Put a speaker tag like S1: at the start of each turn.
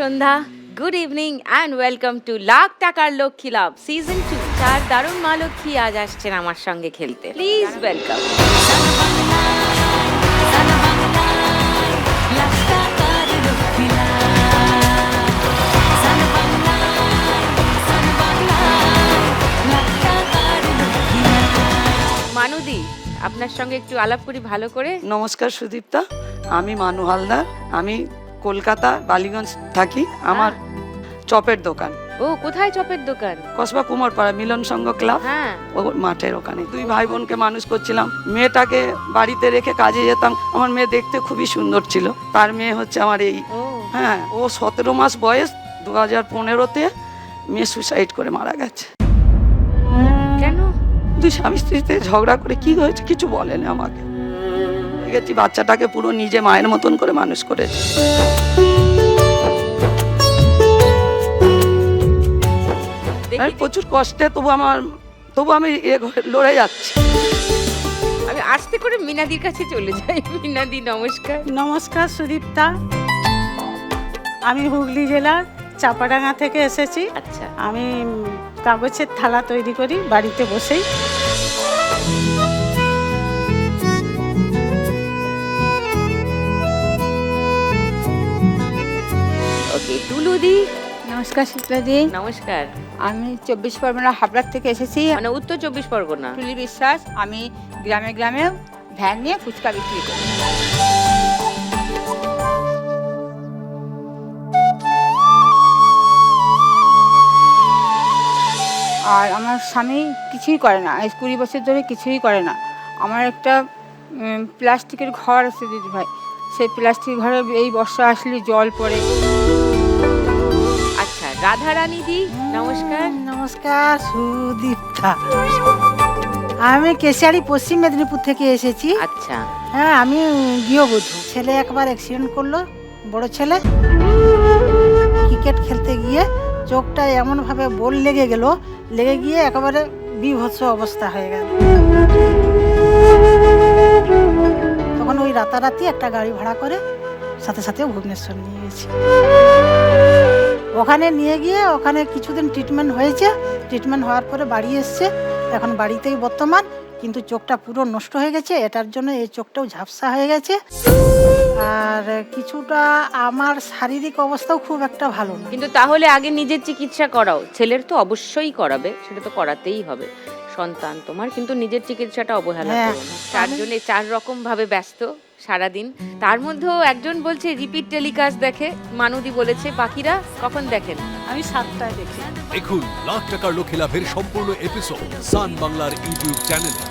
S1: Sandhya, good evening and welcome to lakh টাকার লক্ষ্মী লাভ season 2। চার দারুণ মা লক্ষ্মী আজ আসছেন আমার সঙ্গে খেলতে। Please welcome. মানুদি, আপনার সঙ্গে একটু আলাপ করি ভালো করে।
S2: নমস্কার সুদীপ্তা, আমি মানু হালদার। আমি কলকাতা বালিগঞ্জ থাকি। আমার চপের দোকান।
S1: ও, কোথায় চপের দোকান?
S2: কসবা কুমারপাড়া মিলন সংঘ ক্লাব,
S1: হ্যাঁ,
S2: ও মাঠের ওখানে। দুই ভাই বোনকে মানুষ করছিলাম। মেয়েটাকে বাড়িতে রেখে কাজে যেতাম। আমার মেয়ে দেখতে খুবই সুন্দর ছিল। তার মেয়ে হচ্ছে আমার এই।
S1: ও
S2: হ্যাঁ, ও 17 মাস বয়স, 2015-তে মেয়ে সুসাইড করে মারা গেছে।
S1: কেন?
S2: দুই স্বামী স্ত্রীতে ঝগড়া করে। কি হয়েছে কিছু বলেনি আমাকে। দেখেছি বাচ্চাটাকে পুরো নিজে মায়ের মতন করে মানুষ করেছে।
S1: দেখি,
S2: প্রচুর কষ্টে, তবু আমি লড়ে যাচ্ছি।
S1: আমি আস্তে করে মিনাদির কাছে চলে যাই। মিনাদি নমস্কার।
S3: নমস্কার সুদীপ্তা, আমি হুগলি জেলার চাপাডাঙ্গা থেকে এসেছি।
S1: আচ্ছা,
S3: আমি কাগজের থালা তৈরি করি বাড়িতে বসেই।
S1: ওকে। টুলুদি
S4: নমস্কার শীতলাদি,
S1: নমস্কার।
S4: আমি 24 পরগনা হাবড়ার থেকে এসেছি।
S1: মানে উত্তর 24 পরগনা।
S4: টুলি বিশ্বাস। আমি গ্রামে গ্রামে ভ্যান নিয়ে ফুচকা বিক্রি করি। আর আমার স্বামী কিছুই করে না, আজ 20 বছর ধরে কিছুই করে না। আমার একটা প্লাস্টিকের ঘর আছে দিদি ভাই, সেই প্লাস্টিক ঘরে এই বর্ষা আসলে জল পড়ে।
S1: আচ্ছা, রাধারানী দি নমস্কার।
S3: নমস্কার সুদীপ্তা, আমি কেশিয়ারি পশ্চিম মেদিনীপুর থেকে এসেছি।
S1: আচ্ছা,
S3: হ্যাঁ, আমি গৃহবধূ। ছেলে একবার অ্যাক্সিডেন্ট করলো, বড় ছেলে। ক্রিকেট খেলতে গিয়ে চোখটা এমনভাবে বল লেগে গিয়ে একেবারে বিভৎস অবস্থা হয়ে গেল। তখন ওই রাতারাতি একটা গাড়ি ভাড়া করে সাথে সাথে ভুবনেশ্বর নিয়ে গেছি। ওখানে নিয়ে গিয়ে ওখানে কিছুদিন ট্রিটমেন্ট হয়েছে। ট্রিটমেন্ট হওয়ার পরে বাড়ি এসছে, এখন বাড়িতেই বর্তমান। কিন্তু চোখটা পুরো নষ্ট হয়ে গেছে, এটার জন্য এই চোখটাও ঝাপসা হয়ে গেছে। আর কিছুটা আমার শারীরিক অবস্থাও খুব একটা ভালো না।
S1: কিন্তু তাহলে আগে নিজের চিকিৎসা করাও। ছেলের তো অবশ্যই করাবে, সেটা তো করাতেই হবে। সন্তান তোমার, কিন্তু নিজের চিকিৎসাটা অবহেলা
S3: হ্যাঁ।
S1: করো না। চারজনে 4 রকম ভাবে ব্যস্ত সারাদিন। তার মধ্যেও একজন বলছে রিপিট টেলিকাস্ট দেখে, মানুদি বলেছে। বাকিরা কখন দেখেন?
S3: আমি 7টায় দেখি।
S5: দেখুন লাখ টাকার লক্ষ্মী লাভের সম্পূর্ণ এপিসোড সান বাংলার ইউটিউব চ্যানেলে।